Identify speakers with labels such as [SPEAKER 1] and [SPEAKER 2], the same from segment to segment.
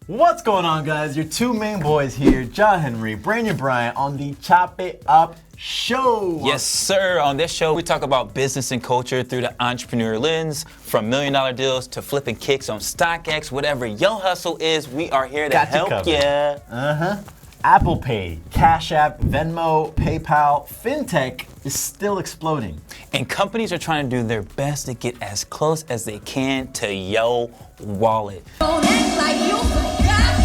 [SPEAKER 1] What's going on, guys? Your two main boys here, John Henry, Bryant on the Chop It Up Show.
[SPEAKER 2] Yes, sir. On this show, we talk about business and culture through the entrepreneur lens, from $1 million deals to flipping kicks on StockX. Whatever your hustle is, we are here to help you.
[SPEAKER 1] Apple Pay, Cash App, Venmo, PayPal, FinTech is still exploding.
[SPEAKER 2] And companies are trying to do their best to get as close as they can to your wallet.
[SPEAKER 3] Don't act like you forgot.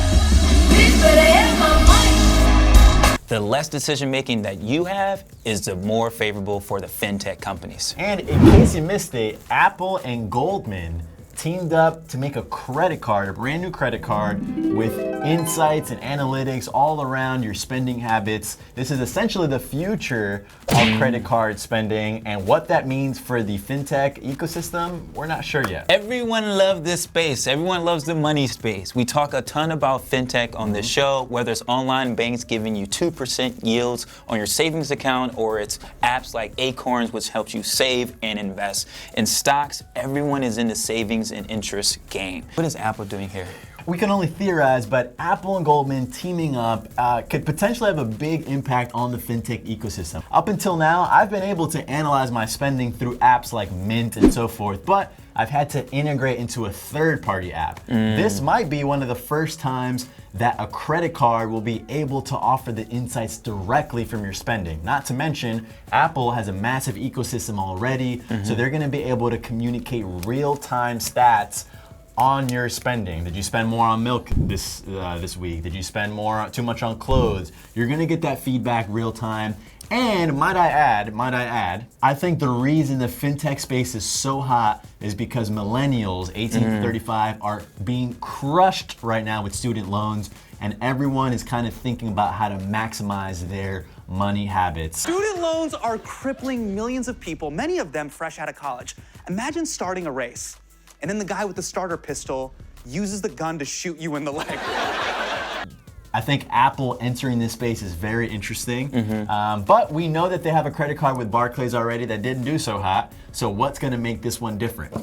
[SPEAKER 3] Bitch, better have my money.
[SPEAKER 2] The less decision making that you have is the more favorable for the FinTech companies.
[SPEAKER 1] And in case you missed it, Apple and Goldman teamed up to make a credit card, a brand new credit card with insights and analytics all around your spending habits. This is essentially the future of credit card spending, and what that means for the FinTech ecosystem, we're not sure yet.
[SPEAKER 2] Everyone loves this space. Everyone loves the money space. We talk a ton about FinTech on this show, whether it's online banks giving you 2% yields on your savings account, or it's apps like Acorns, which helps you save and invest. In stocks, everyone is in the savings and interest game. What is Apple doing here?
[SPEAKER 1] We can only theorize, but Apple and Goldman teaming up could potentially have a big impact on the FinTech ecosystem. Up until now, I've been able to analyze my spending through apps like Mint and so forth, but I've had to integrate into a third-party app. This might be one of the first times that a credit card will be able to offer the insights directly from your spending. Not to mention, Apple has a massive ecosystem already, so they're gonna be able to communicate real-time stats on your spending. Did you spend more on milk this week? Did you spend too much on clothes? You're gonna get that feedback real time. And might I add, I think the reason the FinTech space is so hot is because millennials, 18 to 35, are being crushed right now with student loans, and everyone is kind of thinking about how to maximize their money habits.
[SPEAKER 4] Student loans are crippling millions of people, many of them fresh out of college. Imagine starting a race, and then the guy with the starter pistol uses the gun to shoot you in the leg.
[SPEAKER 1] I think Apple entering this space is very interesting, but we know that they have a credit card with Barclays already that didn't do so hot, so what's gonna make this one different?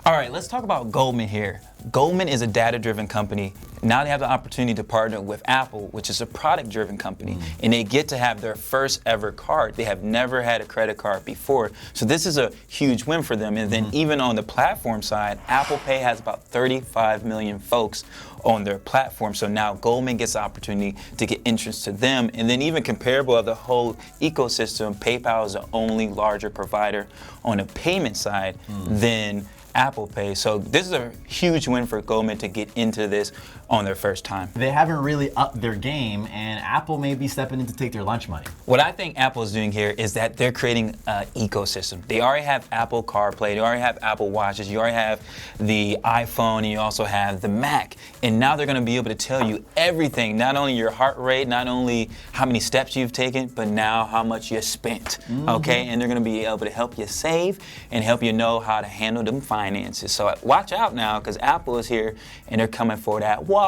[SPEAKER 2] All right, let's talk about Goldman here. Goldman is a data-driven company. Now they have the opportunity to partner with Apple, which is a product-driven company, and they get to have their first ever card. They have never had a credit card before, so this is a huge win for them. And then even on the platform side, Apple Pay has about 35 million folks on their platform, so now Goldman gets the opportunity to get entrance to them. And then even comparable of the whole ecosystem, PayPal is the only larger provider on the payment side than Apple Pay. So this is a huge win for Goldman to get into this on their first time.
[SPEAKER 1] They haven't really upped their game, and Apple may be stepping in to take their lunch money.
[SPEAKER 2] What I think Apple is doing here is that they're creating an ecosystem. They already have Apple CarPlay, they already have Apple Watches, you already have the iPhone, and you also have the Mac. And now they're gonna be able to tell you everything, not only your heart rate, not only how many steps you've taken, but now how much you spent, okay? And they're gonna be able to help you save and help you know how to handle them finances. So watch out now, because Apple is here and they're coming for that wallet.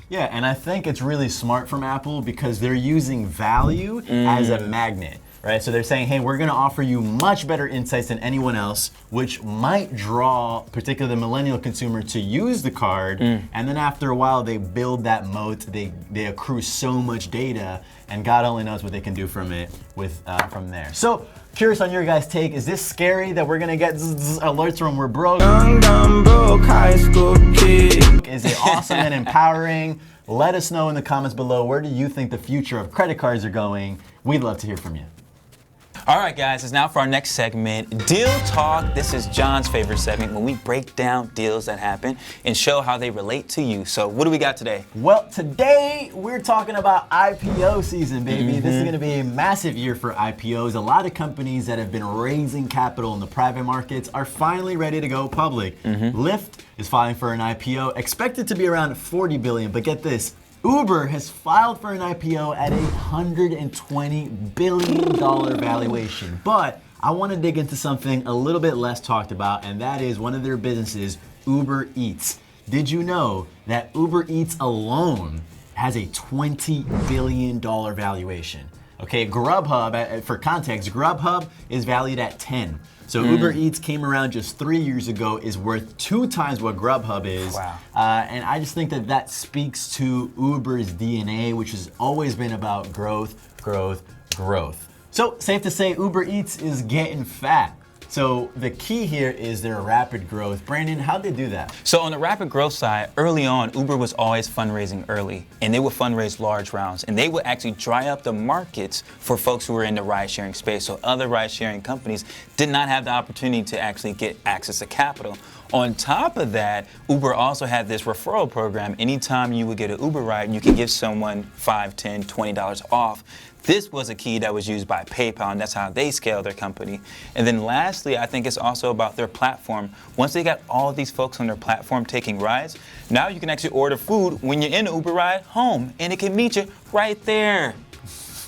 [SPEAKER 1] Yeah, and I think it's really smart from Apple because they're using value as a magnet, right? So they're saying, hey, we're gonna offer you much better insights than anyone else, which might draw particularly the millennial consumer to use the card, and then after a while they build that moat, they accrue so much data, and God only knows what they can do from it from there. So, curious on your guys' take, is this scary that we're gonna get alerts from we're broke?
[SPEAKER 5] Young, broke high school kid.
[SPEAKER 1] Is it awesome and empowering? Let us know in the comments below, where do you think the future of credit cards are going? We'd love to hear from you.
[SPEAKER 2] All right, guys, it's now for our next segment, Deal Talk. This is John's favorite segment when we break down deals that happen and show how they relate to you. So what do we got today?
[SPEAKER 1] Well, today we're talking about IPO season, baby. This is gonna be a massive year for IPOs. A lot of companies that have been raising capital in the private markets are finally ready to go public. Lyft is filing for an IPO, expected to be around 40 billion, but get this, Uber has filed for an IPO at a $120 billion valuation. But I want to dig into something a little bit less talked about, and that is one of their businesses, Uber Eats. Did you know that Uber Eats alone has a $20 billion valuation? Okay, Grubhub, for context, Grubhub is valued at 10. So Uber Eats came around just 3 years ago, is worth 2 times what Grubhub is.
[SPEAKER 2] Wow.
[SPEAKER 1] And I just think that that speaks to Uber's DNA, which has always been about growth, growth, growth. So safe to say Uber Eats is getting fat. So the key here is their rapid growth. Brandon, how'd they do that?
[SPEAKER 2] So on the rapid growth side, early on, Uber was always fundraising early, and they would fundraise large rounds, and they would actually dry up the markets for folks who were in the ride-sharing space. So other ride-sharing companies did not have the opportunity to actually get access to capital. On top of that, Uber also had this referral program. Anytime you would get an Uber ride, you could give someone $5, $10, $20 off. This was a key that was used by PayPal, and that's how they scale their company. And then lastly, I think it's also about their platform. Once they got all of these folks on their platform taking rides, now you can actually order food when you're in an Uber ride home, and it can meet you right there.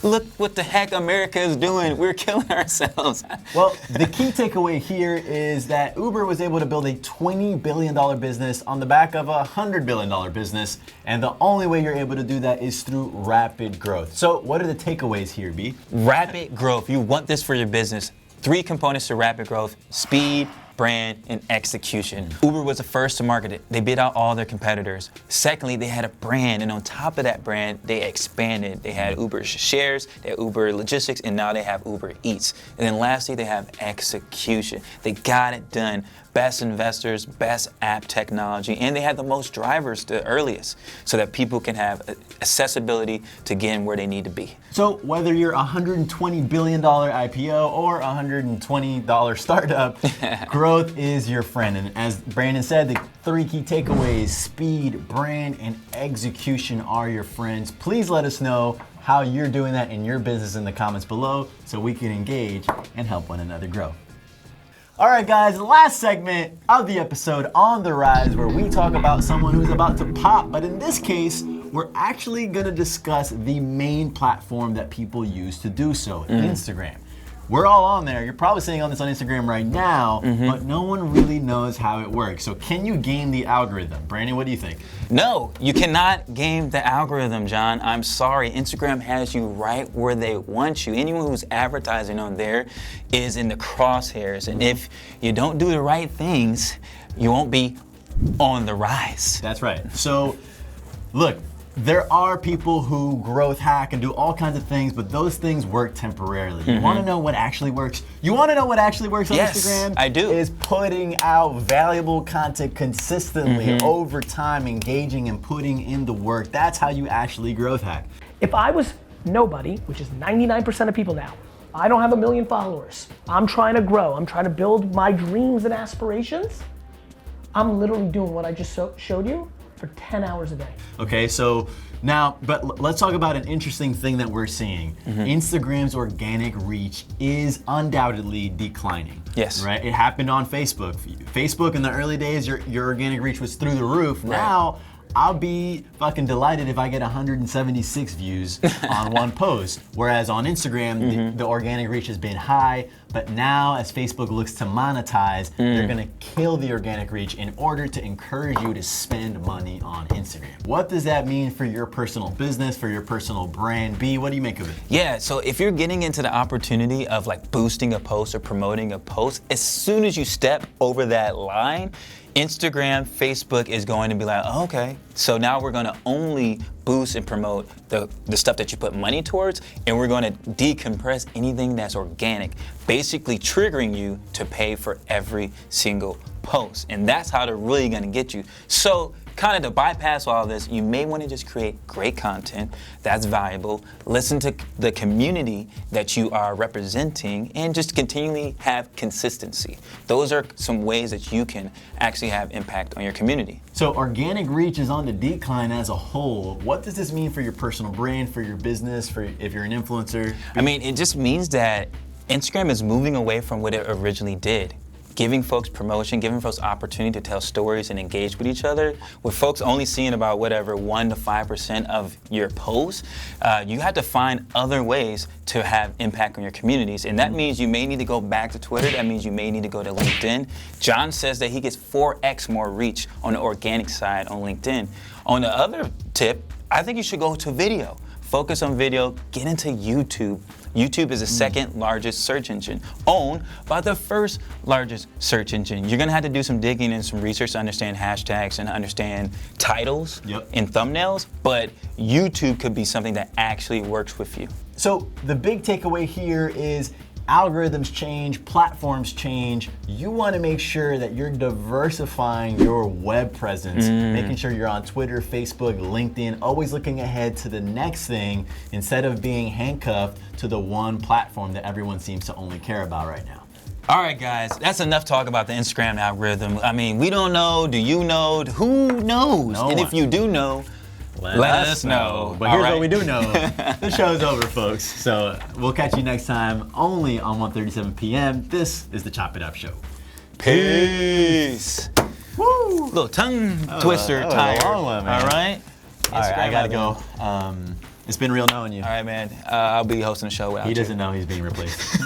[SPEAKER 2] Look what the heck America is doing. We're killing ourselves.
[SPEAKER 1] Well, the key takeaway here is that Uber was able to build a $20 billion business on the back of a $100 billion business, and the only way you're able to do that is through rapid growth. So what are the takeaways here, B?
[SPEAKER 2] Rapid growth. You want this for your business. 3 components to rapid growth: speed, brand, and execution. Uber was the first to market it. They beat out all their competitors. Secondly, they had a brand, and on top of that brand, they expanded. They had Uber Shares, they had Uber Logistics, and now they have Uber Eats. And then lastly, they have execution. They got it done. Best investors, best app technology, and they had the most drivers the earliest, so that people can have accessibility to get where they need to be.
[SPEAKER 1] So whether you're a $120 billion IPO or a $120 startup, growth is your friend. And as Brandon said, the 3 key takeaways: speed, brand, and execution are your friends. Please let us know how you're doing that in your business in the comments below so we can engage and help one another grow. All right, guys, last segment of the episode, On the Rise, where we talk about someone who's about to pop. But in this case, we're actually going to discuss the main platform that people use to do so, Instagram. We're all on there. You're probably seeing on this on Instagram right now, but no one really knows how it works. So can you game the algorithm? Brandon, what do you think?
[SPEAKER 2] No, you cannot game the algorithm, John. I'm sorry. Instagram has you right where they want you. Anyone who's advertising on there is in the crosshairs. And if you don't do the right things, you won't be on the rise.
[SPEAKER 1] That's right. So, look, there are people who growth hack and do all kinds of things, but those things work temporarily. You want to know what actually works? You want to know what actually works on Instagram?
[SPEAKER 2] I do.
[SPEAKER 1] Is putting out valuable content consistently over time, engaging and putting in the work. That's how you actually growth hack.
[SPEAKER 6] If I was nobody, which is 99% of people now, I don't have 1 million followers, I'm trying to grow, I'm trying to build my dreams and aspirations, I'm literally doing what I just showed you for 10 hours a day.
[SPEAKER 1] Okay, so now, but let's talk about an interesting thing that we're seeing. Instagram's organic reach is undoubtedly declining.
[SPEAKER 2] Yes.
[SPEAKER 1] Right? It happened on Facebook. Facebook in the early days, your organic reach was through the roof.
[SPEAKER 2] Right.
[SPEAKER 1] Now, I'll be fucking delighted if I get 176 views on one post. Whereas on Instagram, the organic reach has been high, but now as Facebook looks to monetize, they're gonna kill the organic reach in order to encourage you to spend money on Instagram. What does that mean for your personal business, for your personal brand? B, what do you make of it?
[SPEAKER 2] Yeah, so if you're getting into the opportunity of like boosting a post or promoting a post, as soon as you step over that line, Instagram, Facebook is going to be like, oh, okay, so now we're going to only boost and promote the stuff that you put money towards, and we're going to decompress anything that's organic, basically triggering you to pay for every single post. And that's how they're really going to get you. So kind of to bypass all this, you may want to just create great content that's valuable, listen to the community that you are representing, and just continually have consistency. Those are some ways that you can actually have impact on your community.
[SPEAKER 1] So organic reach is on the decline as a whole. What does this mean for your personal brand, for your business, for if you're an influencer?
[SPEAKER 2] I mean, it just means that Instagram is moving away from what it originally did. Giving folks promotion, giving folks opportunity to tell stories and engage with each other. With folks only seeing about whatever 1 to 5% of your posts, you have to find other ways to have impact on your communities. And that means you may need to go back to Twitter. That means you may need to go to LinkedIn. John says that he gets 4x more reach on the organic side on LinkedIn. On the other tip, I think you should go to video. focus on video, get into YouTube. YouTube is the second largest search engine, owned by the first largest search engine. You're gonna have to do some digging and some research to understand hashtags and understand titles and thumbnails, but YouTube could be something that actually works with you.
[SPEAKER 1] So the big takeaway here is algorithms change, platforms change. You want to make sure that you're diversifying your web presence, making sure you're on Twitter, Facebook, LinkedIn, always looking ahead to the next thing instead of being handcuffed to the one platform that everyone seems to only care about right now.
[SPEAKER 2] All right, guys, that's enough talk about the Instagram algorithm. I mean, we don't know. Do you know? Who knows?
[SPEAKER 1] No
[SPEAKER 2] and
[SPEAKER 1] one.
[SPEAKER 2] if you do know, let us know.
[SPEAKER 1] But here's what we do know. The show's over, folks. So we'll catch you next time only on 1:37 p.m. This is the Chop It Up Show.
[SPEAKER 2] Peace.
[SPEAKER 1] Woo!
[SPEAKER 2] Little tongue twister
[SPEAKER 1] that was a
[SPEAKER 2] tire.
[SPEAKER 1] long one, man.
[SPEAKER 2] All right.
[SPEAKER 1] All right, I gotta
[SPEAKER 2] Instagram
[SPEAKER 1] go. It's been real knowing you.
[SPEAKER 2] All right, man. I'll be hosting the show without
[SPEAKER 1] He
[SPEAKER 2] you.
[SPEAKER 1] doesn't know he's being replaced.